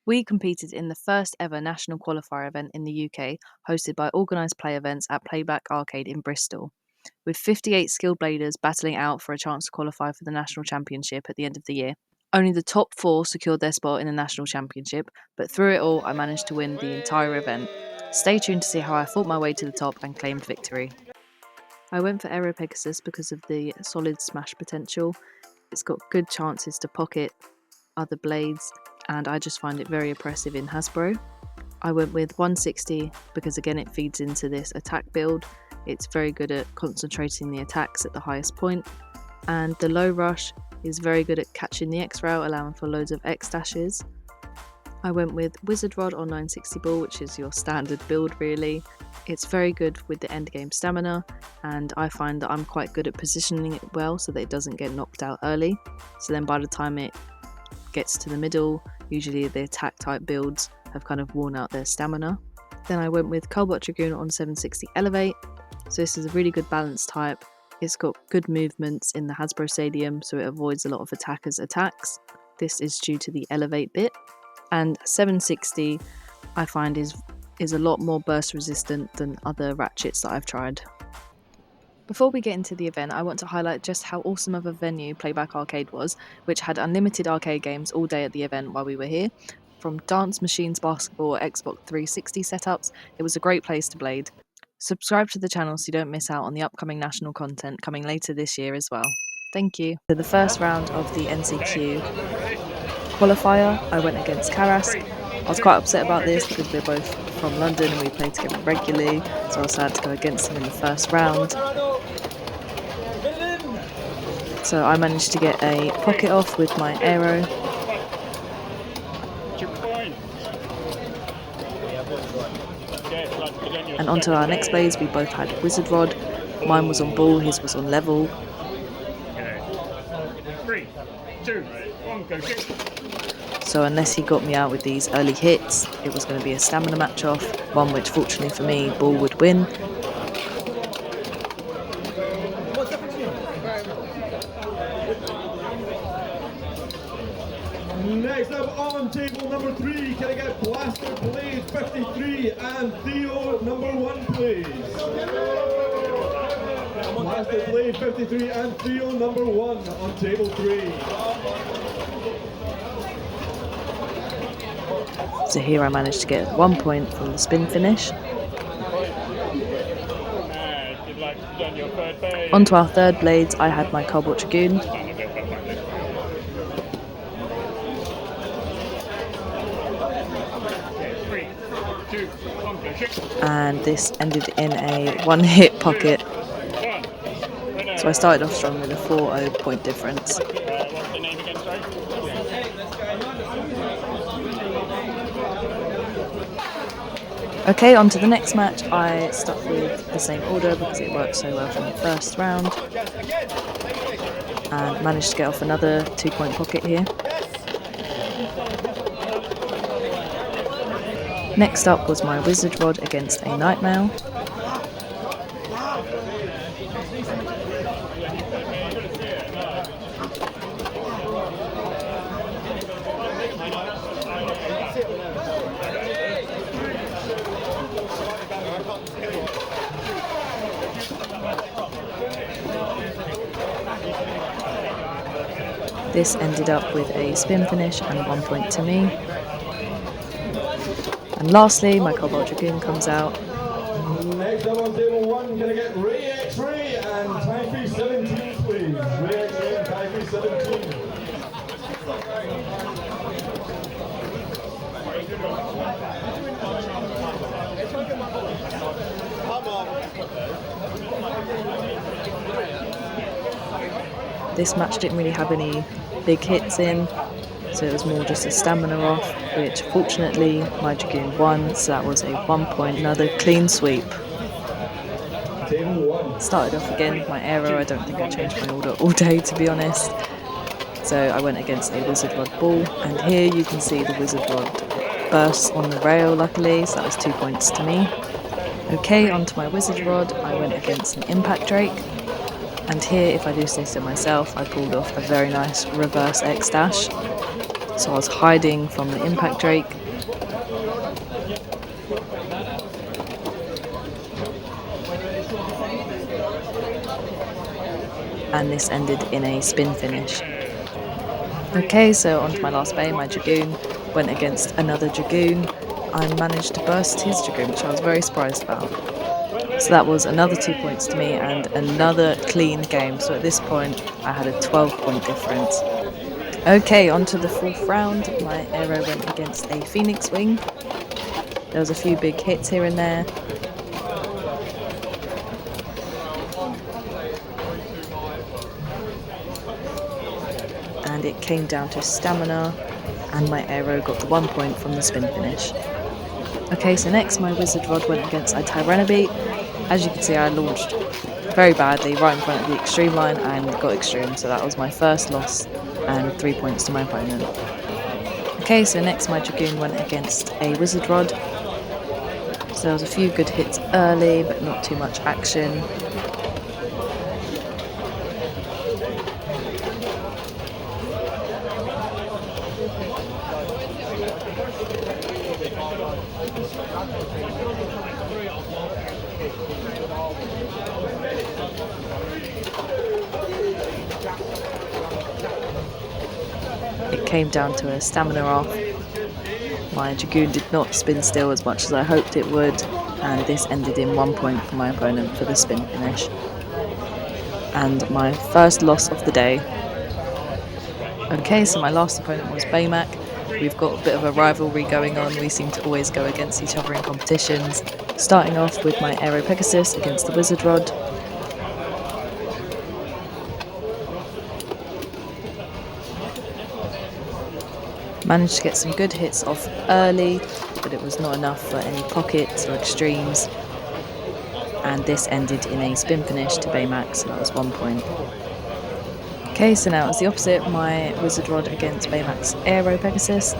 We competed in the first ever national qualifier event in the UK, hosted by Organised Play Events at Playback Arcade in Bristol, with 58 skilled bladers battling out for a chance to qualify for the national championship at the end of the year. Only the top 4 secured their spot in the national championship, but through it all, I managed to win the entire event. Stay tuned to see how I fought my way to the top and claimed victory. I went for Aero Pegasus because of the solid smash potential. It's got good chances to pocket other blades, and I just find it very oppressive in Hasbro. I went with 160 because again it feeds into this attack build. It's very good at concentrating the attacks at the highest point, and the low rush is very good at catching the X route, allowing for loads of X dashes. I went with Wizard Rod on 960 ball, which is your standard build really. It's very good with the endgame stamina, and I find that I'm quite good at positioning it well so that it doesn't get knocked out early. So then by the time it gets to the middle, usually the attack type builds have kind of worn out their stamina. Then I went with Cobalt Dragoon on 760 Elevate. So this is a really good balance type. It's got good movements in the Hasbro Stadium, so it avoids a lot of attackers' attacks. This is due to the Elevate bit. And 760 I find is a lot more burst resistant than other ratchets that I've tried. Before we get into the event, I want to highlight just how awesome of a venue Playback Arcade was, which had unlimited arcade games all day at the event while we were here. From dance machines, basketball, Xbox 360 setups, it was a great place to blade. Subscribe to the channel so you don't miss out on the upcoming national content coming later this year as well. Thank you. For the first round of the NCQ qualifier, I went against Karas. I was quite upset about this because we're both from London and we play together regularly, so I was sad to go against him in the first round. So I managed to get a pocket off with my aero. And onto our next blades, we both had Wizard Rod. Mine was on ball, his was on level. 3, 2, 1, go get. So unless he got me out with these early hits, it was going to be a stamina match off, one which fortunately for me, ball would win. Next up on table number 3, can I get Blaster Blade 53 and Theo number 1 please? Blaster Blade 53 and Theo number 1 on table 3. So here I managed to get 1 point from the spin finish. Onto our third blades, I had my Cobalt Dragoon. And this ended in a 1-hit pocket. So I started off strong with a 4-0 point difference. Okay, on to the next match. I stuck with the same order because it worked so well from the first round. And managed to get off another 2-point pocket here. Next up was my Wizard Rod against a Nightmare. This ended up with a spin finish and 1 point to me. And lastly, my Cobalt Dragoon comes out. Next up on table 1, can I get Ray X-Ray and Typhoon 17 please? Ray X-Ray and Typhoon 17. This match didn't really have any big hits in, so it was more just a stamina off, which fortunately my Dragoon won, so that was a 1 point, another clean sweep. Started off again with my aero. I don't think I changed my order all day to be honest. So I went against a Wizard Rod ball, and here you can see the Wizard Rod bursts on the rail luckily, so that was 2 points to me. Okay, onto my Wizard Rod, I went against an Impact Drake. And here, if I do say so myself, I pulled off a very nice reverse X dash. so I was hiding from the impact drake. And this ended in a spin finish. Okay, so on to my last bay, my Dragoon went against another Dragoon. I managed to burst his Dragoon, which I was very surprised about. So that was another 2 points to me and another clean game. So at this point, I had a 12-point difference. Okay, on to the fourth round. My arrow went against a Phoenix Wing. There was a few big hits here and there. And it came down to stamina, and my arrow got the 1 point from the spin finish. Okay, so next my Wizard Rod went against a Tyrannobeat. As you can see, I launched very badly right in front of the extreme line and got extreme, so that was my first loss and 3 points to my opponent. Okay, so next my Dragoon went against a Wizard Rod. So there was a few good hits early, but not too much action. It came down to a stamina off. My Dragoon did not spin still as much as I hoped it would, and this ended in 1 point for my opponent for the spin finish. And my first loss of the day. Okay, so my last opponent was Baymac. We've got a bit of a rivalry going on. We seem to always go against each other in competitions. Starting off with my Aero Pegasus against the Wizard Rod. Managed to get some good hits off early, but it was not enough for any pockets or extremes. And this ended in a spin finish to Baymax, so that was 1 point. Okay, so now it's the opposite, my Wizard Rod against Baymax Aero Pegasus.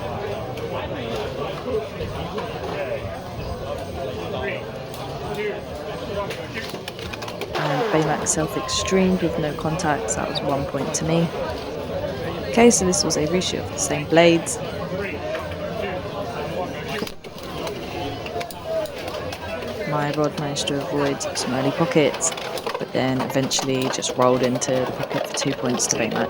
And Baymax self-extremed with no contacts, that was 1 point to me. Okay, so this was a reshoot of the same blades. My rod managed to avoid some early pockets, but then eventually just rolled into the pocket for 2 points to Baymac.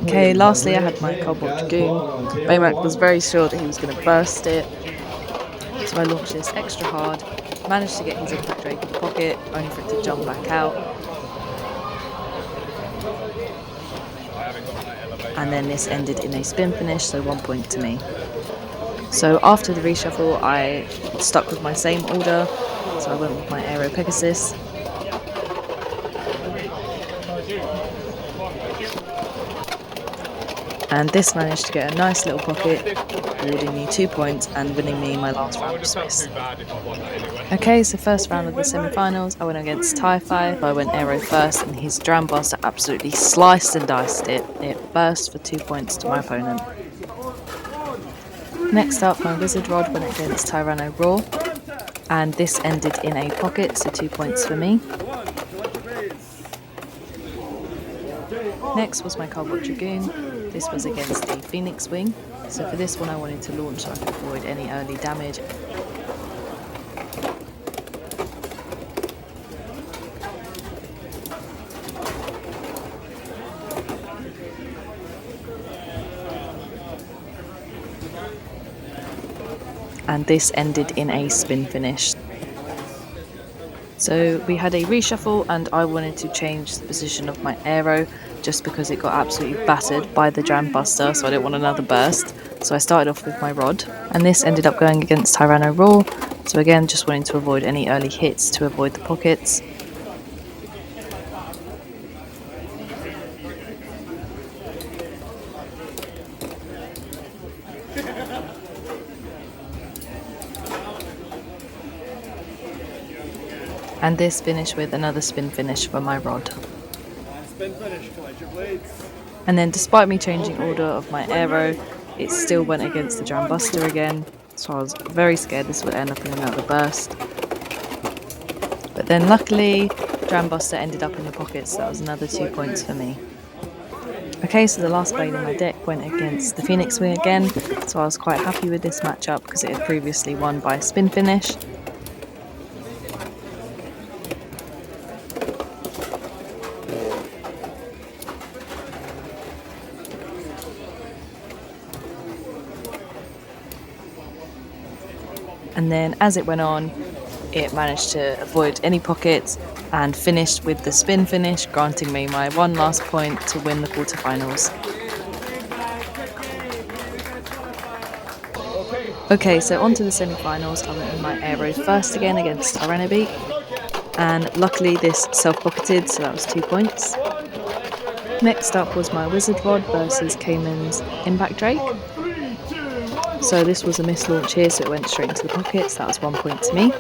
Okay, lastly I had my Cobalt Dragoon. Baymac was very sure that he was going to burst it, so I launched this extra hard, managed to get his impact drake in the pocket, only for it to jump back out. And then this ended in a spin finish, so 1 point to me. So after the reshuffle, I stuck with my same order, so I went with my Aero Pegasus. And this managed to get a nice little pocket, awarding me 2 points and winning me my last round of Swiss. Okay, so first round of the semi-finals, I went against Typhi. I went Aero first, and his Dram Buster absolutely sliced and diced it. It burst for 2 points to my opponent. Next up, my Wizard Rod went against Tyranno Raw, and this ended in a pocket, so 2 points for me. Next was my Cobalt Dragoon. This was against a Phoenix Wing, so for this one I wanted to launch so I could avoid any early damage. And this ended in a spin finish. So we had a reshuffle, and I wanted to change the position of my arrow just because it got absolutely battered by the Dram Buster, so I didn't want another burst. So I started off with my rod, and this ended up going against Tyranno Raw. So again, just wanting to avoid any early hits to avoid the pockets. And this finished with another spin finish for my rod. Spin finish, collect your blades. And then despite me changing order of my arrow, it still went against the Dram Buster again. So I was very scared this would end up in another burst. But then luckily, Dram Buster ended up in the pocket, so that was another 2 points for me. Okay, so the last blade in my deck went against the Phoenix Wing again, so I was quite happy with this matchup because it had previously won by spin finish. And then as it went on, it managed to avoid any pockets and finished with the spin finish, granting me my one last point to win the quarterfinals. Okay, so on to the semi-finals. I went with my aero first again against Tyrannobeat, and luckily this self-pocketed, so that was 2 points. Next up was my Wizard Rod versus Cayman's Impact Drake. So this was a missed launch here, so it went straight into the pockets. That was 1 point to me.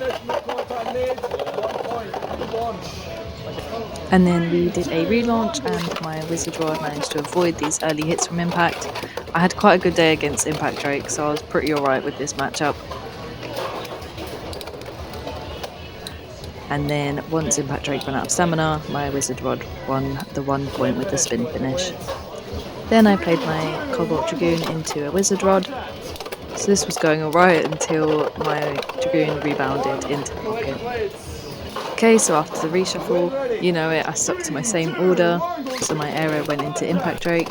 And then we did a relaunch, and my Wizard Rod managed to avoid these early hits from Impact. I had quite a good day against Impact Drake, so I was pretty alright with this matchup. And then once Impact Drake ran out of stamina, my Wizard Rod won the 1 point with the spin finish. Then I played my Cobalt Dragoon into a Wizard Rod. So this was going alright until my Dragoon rebounded into the pocket. Okay, so after the reshuffle, you know it, I stuck to my same order. So my aero went into Impact Drake.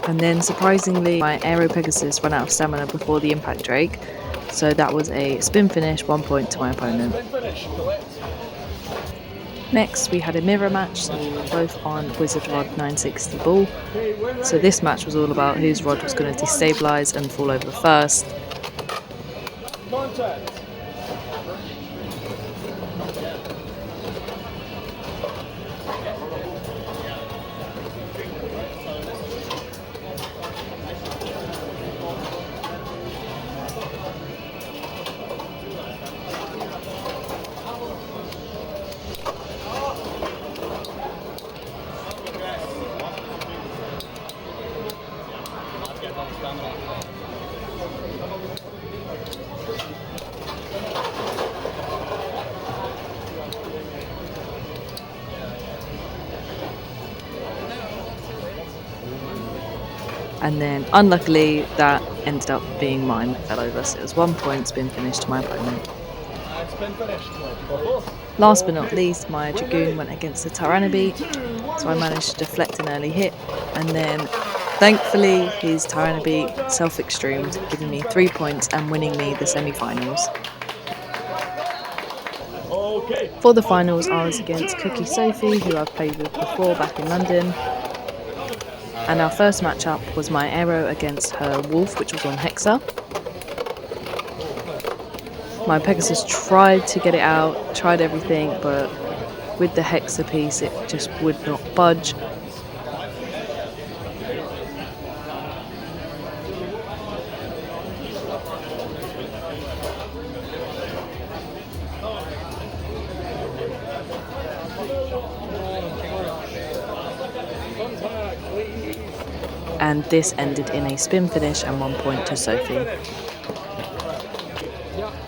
And then surprisingly, my aero Pegasus ran out of stamina before the Impact Drake. So that was a spin finish, 1 point to my opponent. Next, we had a mirror match, so we were both on Wizard Rod 960 ball. So this match was all about whose rod was going to destabilise and fall over first. And then unluckily that ended up being mine, fell over, so it was 1 point spin finish to my opponent. Last but not least, my Dragoon went against the Tyrannobeat, so I managed to deflect an early hit, and then thankfully his Tyrannobeat self-extremed, giving me 3 points and winning me the semi-finals. For the finals, I was against Cookie Sophie, who I've played with before back in London. And our first matchup was my aero against her wolf, which was on Hexa. My Pegasus tried to get it out, tried everything, but with the Hexa piece it just would not budge. And this ended in a spin finish and 1 point to Sophie.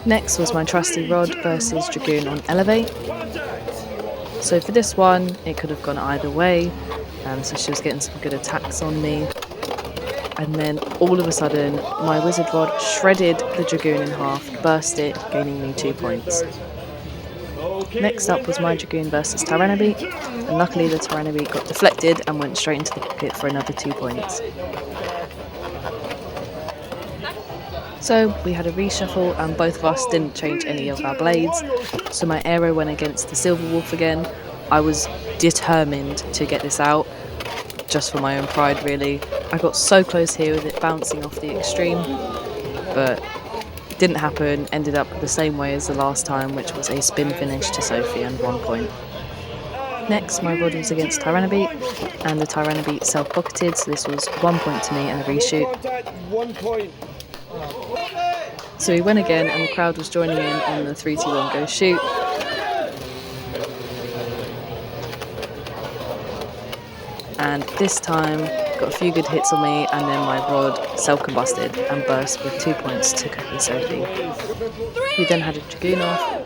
Next was my trusty Rod versus Dragoon on Elevate. So for this one, it could have gone either way. So she was getting some good attacks on me. And then all of a sudden, my Wizard Rod shredded the Dragoon in half, burst it, gaining me 2 points. Next up was my Dragoon versus Tyrannobeat, and luckily the Tyrannobeat got deflected and went straight into the pocket for another 2 points. So we had a reshuffle and both of us didn't change any of our blades, so my aero went against the Silver Wolf again. I was determined to get this out, just for my own pride really. I got so close here with it bouncing off the extreme, but it didn't happen, ended up the same way as the last time, which was a spin finish to Sophie and 1 point. Next, my rod was against Tyrannobeat, and the Tyrannobeat self-pocketed, so this was 1 point to me and a reshoot. 1 point. So we went again, and the crowd was joining in on the 3, 2, 1 go shoot. And this time, got a few good hits on me, and then my rod self-combusted and burst with 2 points to Cookie Sophie. We then had a Dragoon off.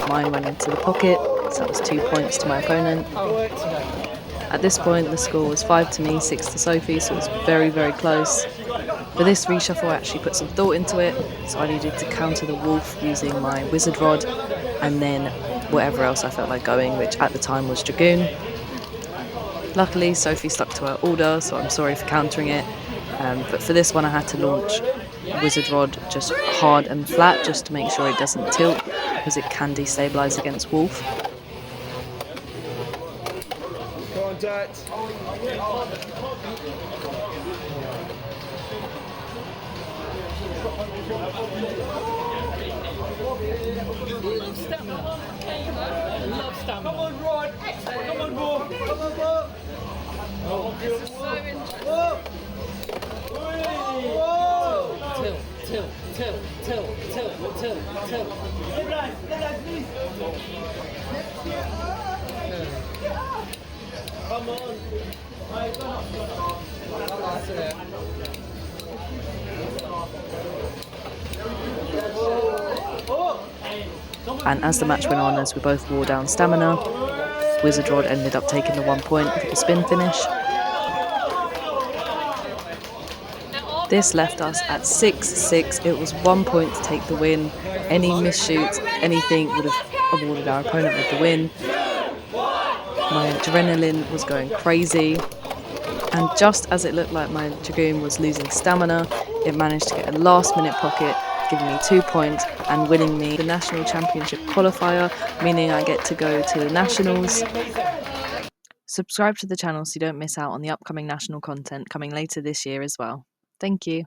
Mine went into the pocket, so that was 2 points to my opponent. At this point, the score was 5 to me, 6 to Sophie, so it was very, very close. For this reshuffle, I actually put some thought into it, so I needed to counter the wolf using my wizard rod, and then whatever else I felt like going, which at the time was dragoon. Luckily, Sophie stuck to her order, so I'm sorry for countering it. But for this one, I had to launch wizard rod just hard and flat, just to make sure it doesn't tilt, because it can destabilize against wolf. Contact. Come on, Rod. Come on, Rod. Come on, Rod. Oh, whoa. Whoa. Tilt. Please. Come on. And as the match went on, as we both wore down stamina, wizard rod ended up taking the 1 point for the spin finish. This left us at 6-6. It was 1 point to take the win. Any missed shoots, anything would have awarded our opponent with the win. My adrenaline was going crazy, and just as it looked like my dragoon was losing stamina, it managed to get a last-minute pocket, giving me 2 points and winning me the national championship qualifier, meaning I get to go to the nationals. Subscribe to the channel so you don't miss out on the upcoming national content coming later this year as well. Thank you.